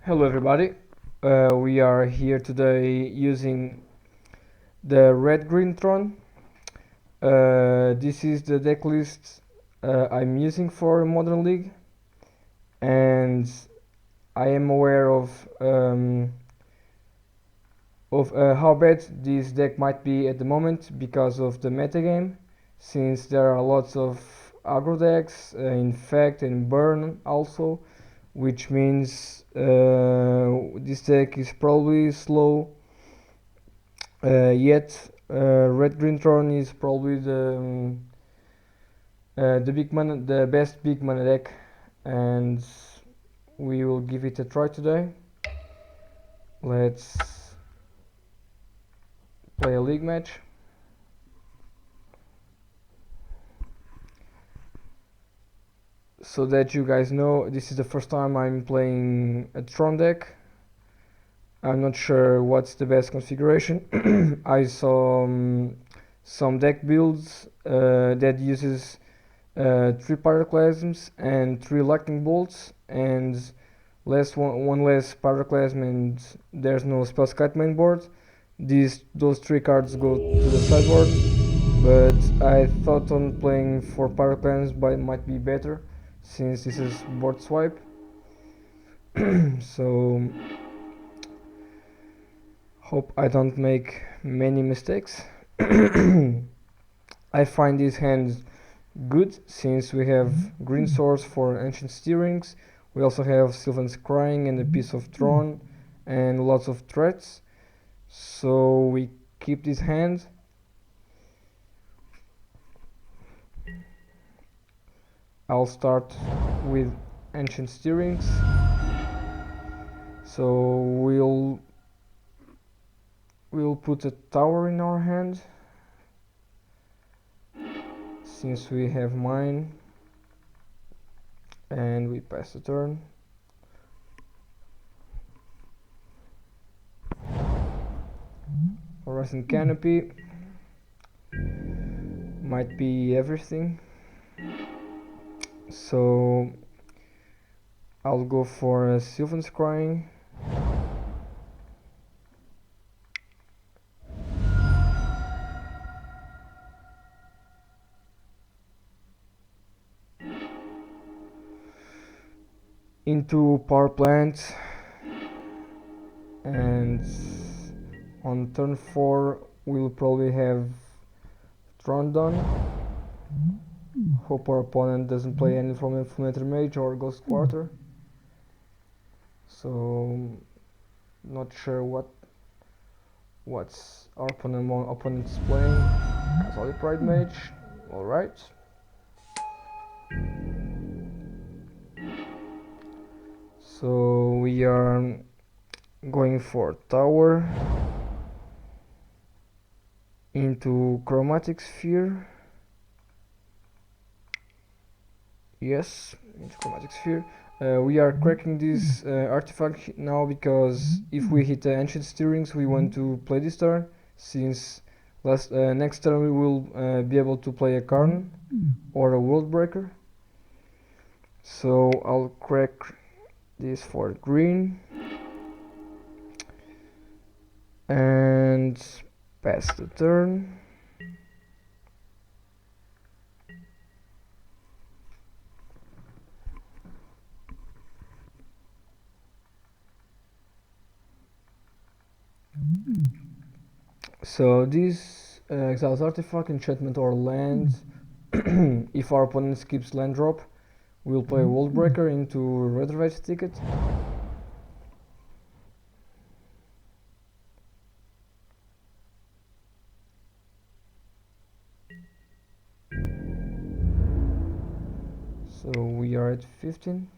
Hello everybody, we are here today using the red-green Tron. This is the deck list I'm using for Modern League, and I am aware of how bad this deck might be at the moment because of the metagame, since there are lots of aggro decks, infect and burn also, which means this deck is probably slow. Yet red green Tron is probably the best big mana deck, and we will give it a try today. Let's play a league match. So that you guys know, this is the first time I'm playing a Tron deck. I'm not sure what's the best configuration. I saw some deck builds that uses 3 pyroclasms and 3 lightning bolts, and one less pyroclasm, and there's no spell kite main board. Those 3 cards go to the sideboard, but I thought on playing 4 pyroclasms might be better, since this is board swipe. So hope I don't make many mistakes. I find these hands good, since we have green source for ancient steerings. We also have Sylvan's Crying and a piece of Tron and lots of threats, so we keep this hand. I'll start with ancient steerings, so we'll put a tower in our hand, since we have mine, and we pass the turn. Horizon Canopy might be everything, so I'll go for a Sylvan's Crying. Into power plant, and on turn 4 we'll probably have Tron done. Hope our opponent doesn't play any from Inflammatory Mage or Ghost Quarter. So not sure what's our opponent's playing. Solid Pride Mage, alright. So we are going for tower into Chromatic Sphere. Yes, into Chromatic Sphere. We are cracking this artifact now because if we hit the Ancient Steerings, we want to play this turn, since next turn we will be able to play a Karn or a World Breaker. So I'll crack this for green and pass the turn. So this exiles artifact, enchantment or land. If our opponent skips land drop, we'll play World Breaker into Reservation Ticket. So we are at 15.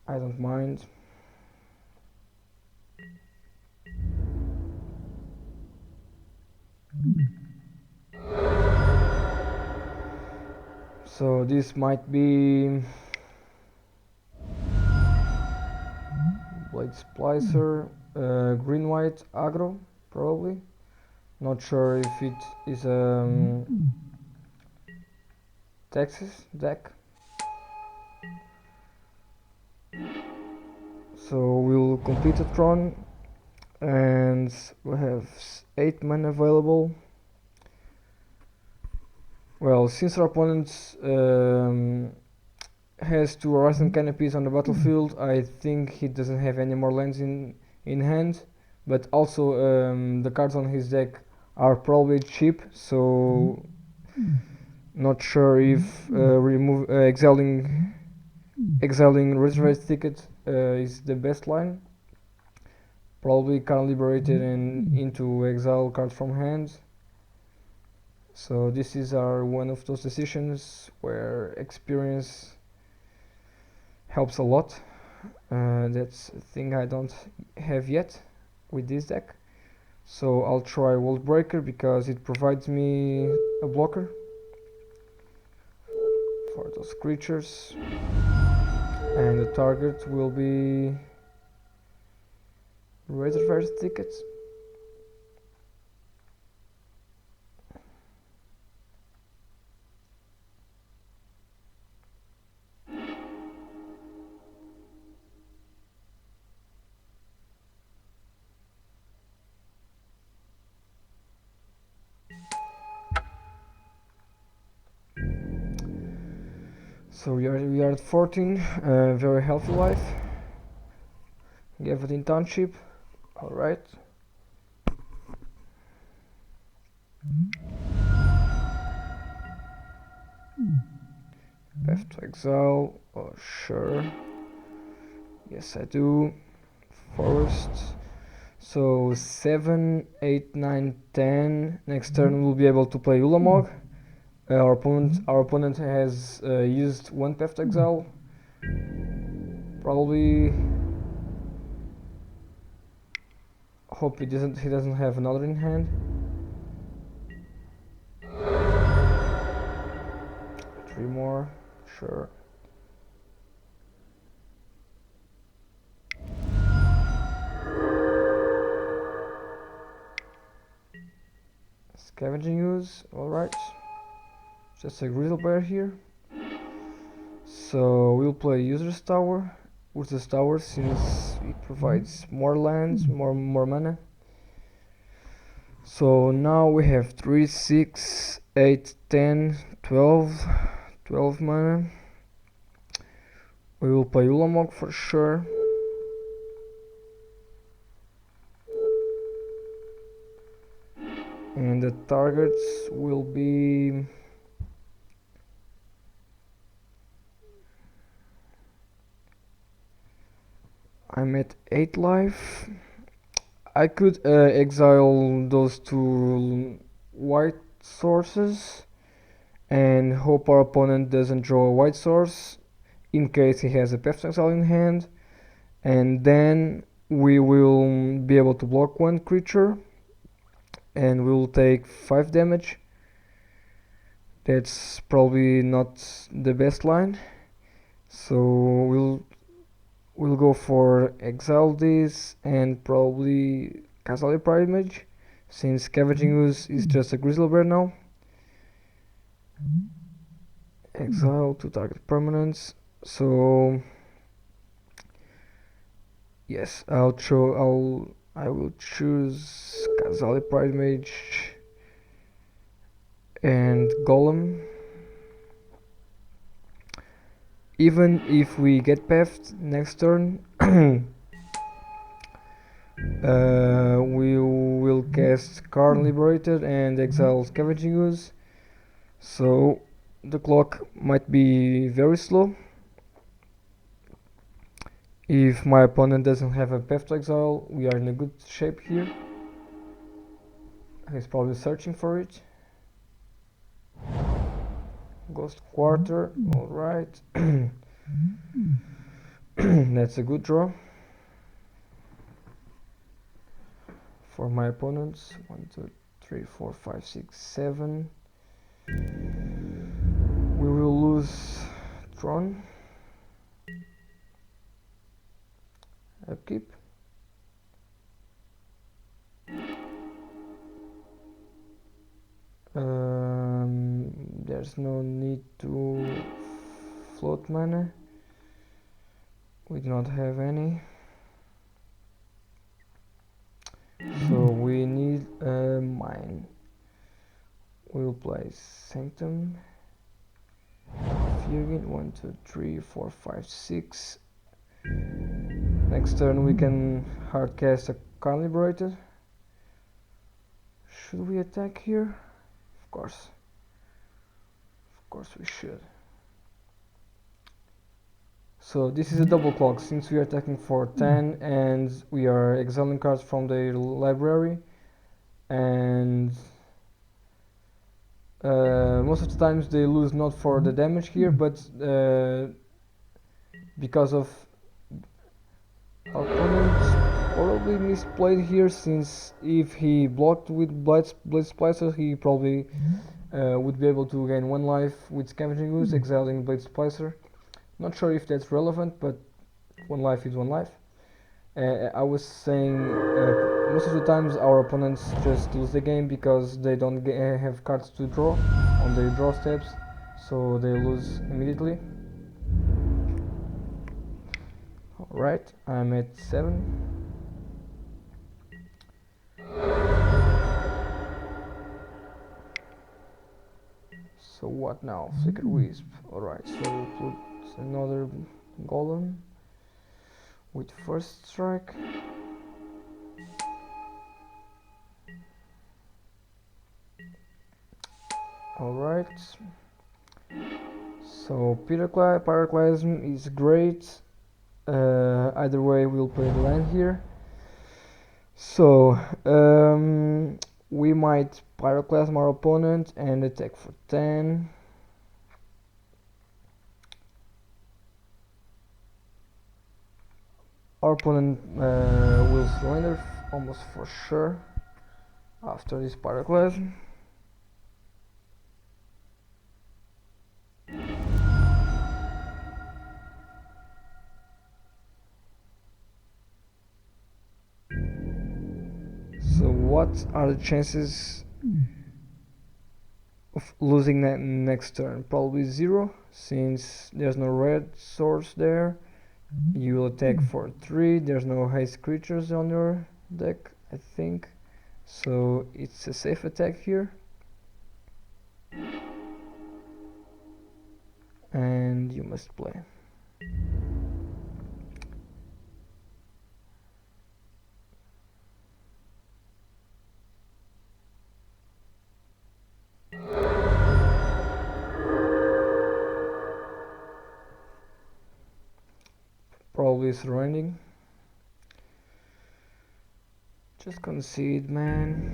I don't mind. So this might be Blade Splicer, green-white aggro, probably. Not sure if it is Texas deck. So we'll complete the Tron, and we have 8 mana available. Well, since our opponent has 2 Horizon Canopies on the battlefield, I think he doesn't have any more lands in hand, but also the cards on his deck are probably cheap, so not sure if exiling Reservoir Ticket is the best line. Probably Can't Liberated and into exile cards from hand. So this is one of those decisions where experience helps a lot. That's a thing I don't have yet with this deck. So I'll try World Breaker because it provides me a blocker for those creatures. And the target will be Reservoir Tickets. So we are at 14, very healthy life. Gave it in Township, alright. Path to Exile, oh sure. Yes I do. Forest. So 7, 8, 9, 10. Next turn we'll be able to play Ulamog. Our opponent has used 1 Path to Exile. Probably hope he doesn't have another in hand. 3 more, sure. Scavenging Ooze, alright. Just a Grizzlebear here. So we'll play User's Tower. User's Tower since it provides more lands, more mana. So now we have 3, 6, 8, 10, 12 mana. We will play Ulamog for sure. And the targets will be I'm at 8 life. I could exile those 2 white sources and hope our opponent doesn't draw a white source in case he has a Path to Exile in hand, and then we will be able to block 1 creature and we'll take 5 damage. That's probably not the best line, so we'll go for exile this and probably Castle Pride Mage, since Scavenging Ooze is just a Grizzlebear now. Exile to target permanents. So yes, I will choose Castle Pride Mage and Golem. Even if we get pathed next turn, we will cast Karn Liberated and exile Scavenging Ooze, so the clock might be very slow. If my opponent doesn't have a Path to Exile, we are in a good shape here. He's probably searching for it. Ghost Quarter, alright. That's a good draw for my opponents. 1, 2, 3, 4, 5, 6, 7. We will lose Tron. Upkeep. There's no need to float mana. We do not have any. So we need a mine. We'll play Sanctum. Fugin, 1, 2, 3, 4, 5, 6. Next turn we can hardcast a Carn Liberated. Should we attack here? Of course we should. So this is a double clock, since we are attacking for 10 and we are exiling cards from their library, and most of the times they lose not for the damage here, but because of our opponent probably misplayed here, since if he blocked with Blade Splicer he probably would be able to gain 1 life with Scavenging Ooze, exiling Blade Splicer. Not sure if that's relevant, but 1 life is 1 life. I was saying most of the times our opponents just lose the game because they don't have cards to draw on their draw steps, so they lose immediately. Alright, I'm at 7. So what now? Flicker Wisp. Alright, so we'll put another Golem with first strike. Alright, so Pyroclasm is great. Either way we'll play the land here. So we might Pyroclasm our opponent and attack for 10. Our opponent will surrender almost for sure after this Pyroclasm. So what are the chances of losing that next turn? Probably 0, since there's no red source there. You will attack for 3, there's no haste creatures on your deck, I think. So it's a safe attack here. And you must play. Probably surrendering. Just concede, man.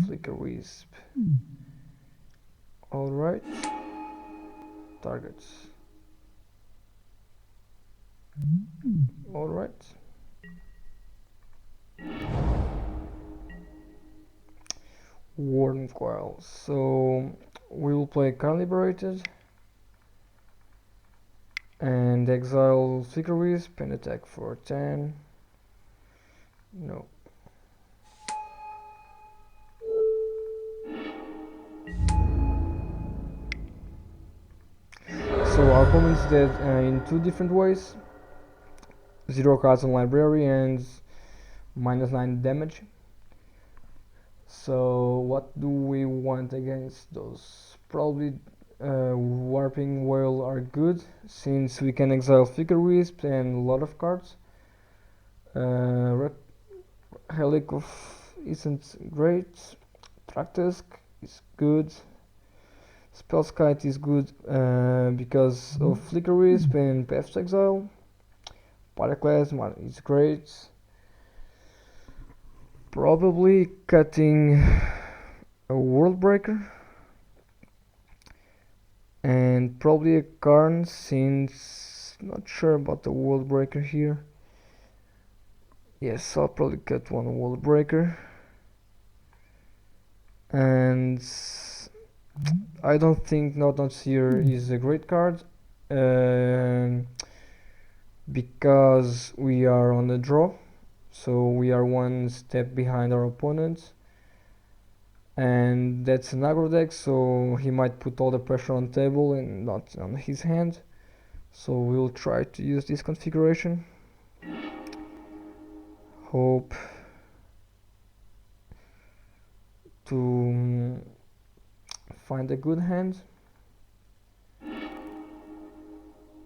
Flicker Wisp. Alright. Targets. Alright. Warden Coil. So we will play Carn Liberated and exile Flicker Wisp and attack for 10. No. So our opponent's dead in 2 different ways. 0 cards on library and -9 damage. So what do we want against those? Probably Warping Whale are good, since we can exile Flicker Wisp and a lot of cards. Helicopter isn't great. Traktusk is good. Spellskite is good because of Flicker Wisp and Path to Exile. Pyroclasm is great. Probably cutting a World Breaker and probably a Karn, since not sure about the World Breaker here. Yes, I'll probably cut 1 World Breaker, and I don't think Not here is a great card. because we are on the draw, so we are one step behind our opponent, and that's an aggro deck, so he might put all the pressure on table and not on his hand. So we'll try to use this configuration. Hope to find a good hand.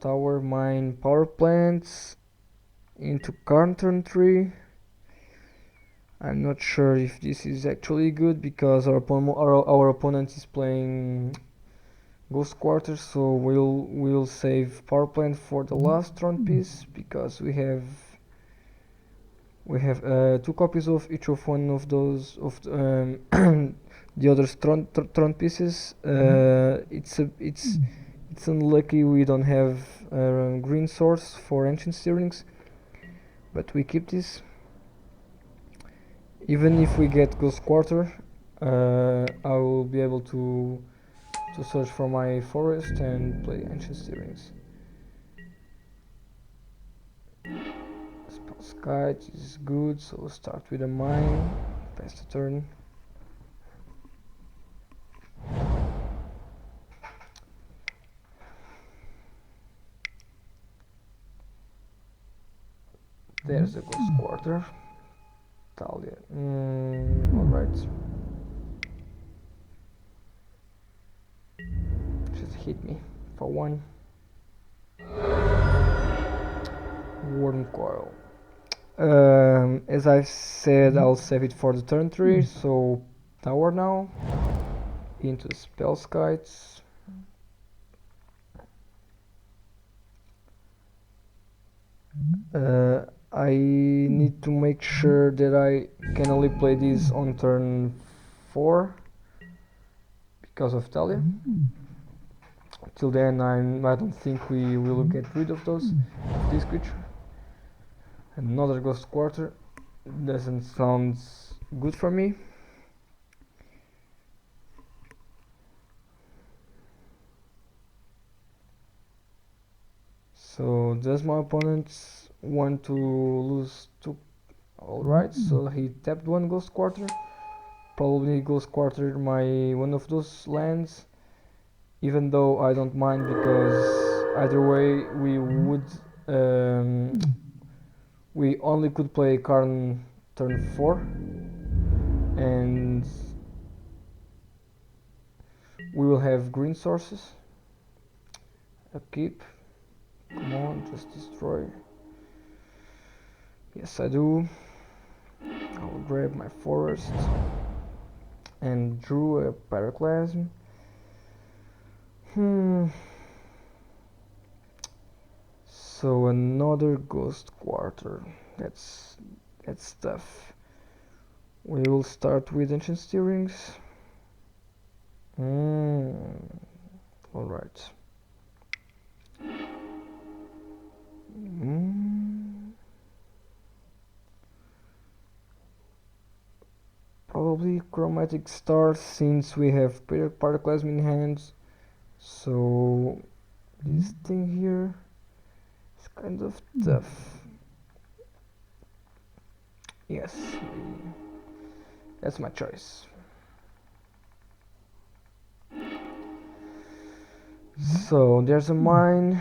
Tower, mine, power plants into Karn turn 3. I'm not sure if this is actually good because our opponent is playing Ghost Quarter, so we'll save power plant for the last Tron piece because we have 2 copies of each of one of those of the other Tron pieces. It's unlucky we don't have a green source for Ancient Stirrings, but we keep this. Even if we get Ghost Quarter, I will be able to search for my forest and play Ancient Stirrings. Spell Skite is good, so we'll start with a mine, pass the turn. There's the Ghost Quarter. Talia. Alright. Just hit me for 1. Worm Coil. As I've said, I'll save it for the turn 3, so tower now. Into Spell Skites. I need to make sure that I can only play this on turn 4 because of Talia. Till then, I don't think we will get rid of this creature. Another Ghost Quarter doesn't sound good for me. So does my opponent want to lose 2? Alright, so he tapped 1 Ghost Quarter. Probably Ghost Quarter one of those lands, even though I don't mind because either way we only could play Karn turn 4 and we will have green sources. Upkeep. Come on, just destroy. Yes, I do. I will grab my forest and drew a Pyroclasm. So another Ghost Quarter. That's tough. We will start with Ancient Stirrings. Alright. Probably Chromatic Star since we have Pyroclasm in hand. So this thing here is kind of tough. Yes, that's my choice. So there's a mine.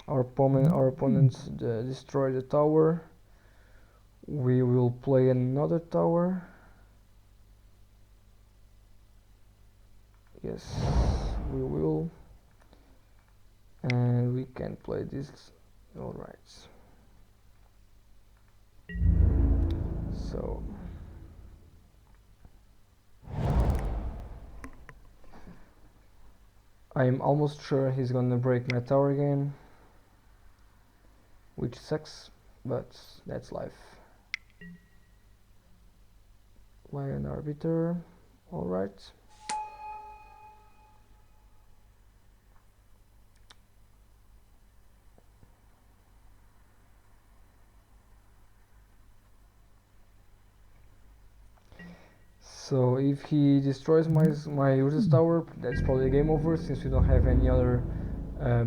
Our opponent destroyed the tower. We will play another tower. Yes, we will. And we can play this. Alright. So I'm almost sure he's gonna break my tower again, which sucks, but that's life. Lion Arbiter, alright. So if he destroys my Urza's tower, that's probably game over since we don't have any other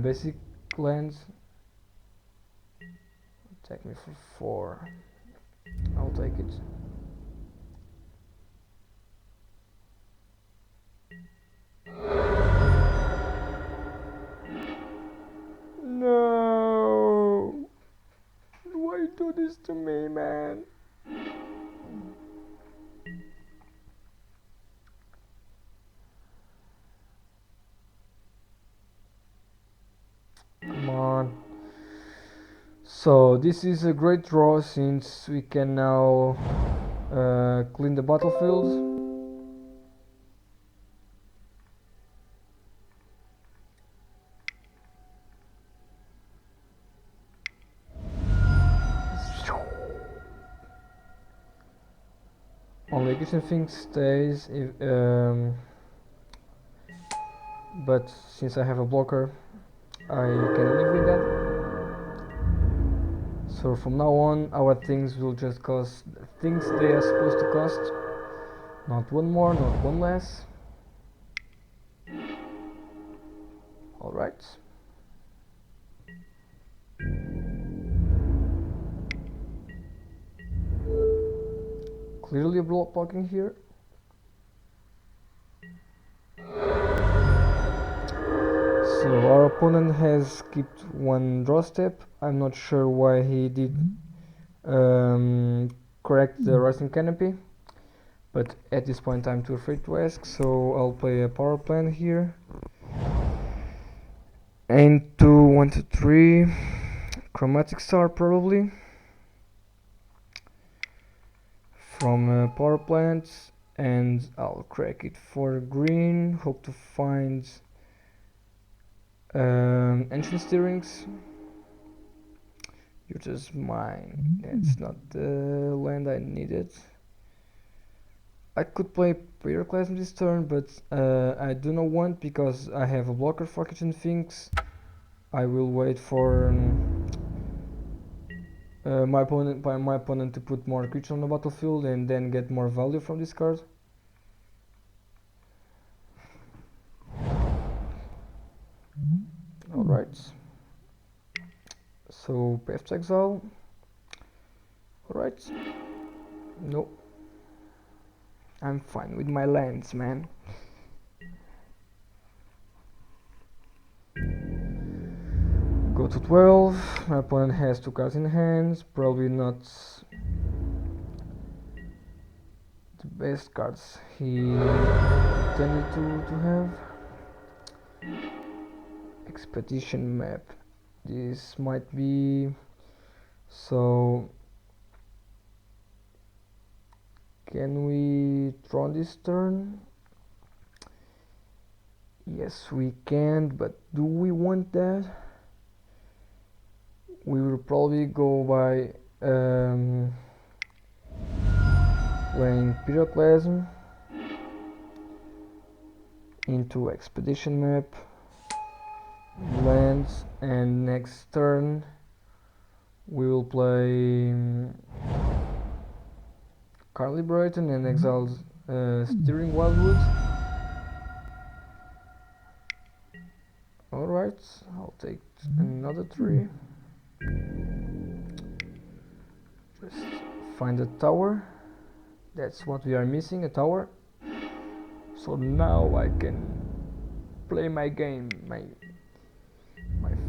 basic lands. Attack me for 4. I'll take it. No! Why do this to me, man? Come on. So this is a great draw since we can now clean the battlefield. Only kitchen thing stays if, but since I have a blocker, I can live with that. So from now on, our things will just cost things they are supposed to cost. Not one more, not one less. Alright. Clearly a blocking here. So our opponent has skipped one draw step. I'm not sure why he did correct the rising canopy, but at this point I'm too afraid to ask, so I'll play a power plant here. And 2, 1, 2, 3. Chromatic star probably. From power plants, and I'll crack it for green. Hope to find ancient steerings. You're just mine. It's not the land I needed. I could play Pyroclasm this turn, but I do not want because I have a blocker for kitchen things. I will wait for my opponent to put more creatures on the battlefield and then get more value from this card. Alright. So Path to Exile. Alright. No. I'm fine with my lands, man. Go to 12. My opponent has 2 cards in hand. Probably not the best cards he intended to have. Expedition map. This might be so. Can we Tron this turn? Yes, we can, but do we want that? We will probably go by playing Pyroclasm into Expedition map, lands, and next turn we will play Carly Brighton and exile Steering Wildwood. Alright, I'll take another 3. Just find a tower. That's what we are missing, a tower. So now I can play my game, my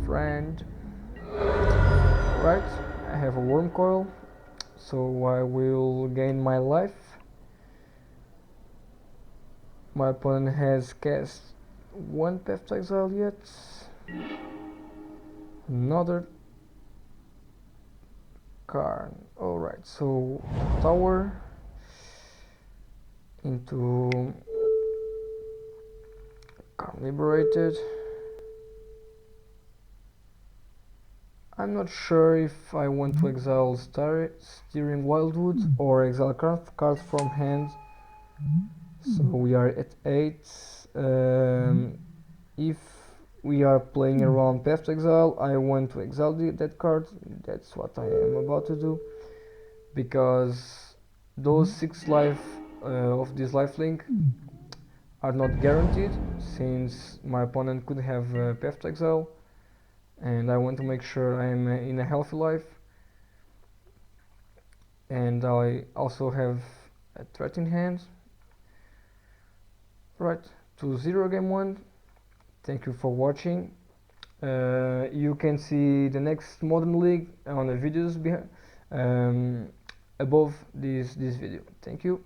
friend. Right, I have a worm coil, so I will gain my life. My opponent has cast 1 Path to Exile yet. Another card. Alright, so tower into card liberated. I'm not sure if I want to exile Steering Wildwood or exile cards from hand. So we are at 8. If we are playing around Path to Exile, I want to exile that card. That's what I am about to do, because those 6 life of this lifelink are not guaranteed, since my opponent could have Path to Exile, and I want to make sure I am in a healthy life. and I also have a threat in hand. Right, to Zero Game 1, thank you for watching. You can see the next Modern League on the videos above this video. Thank you.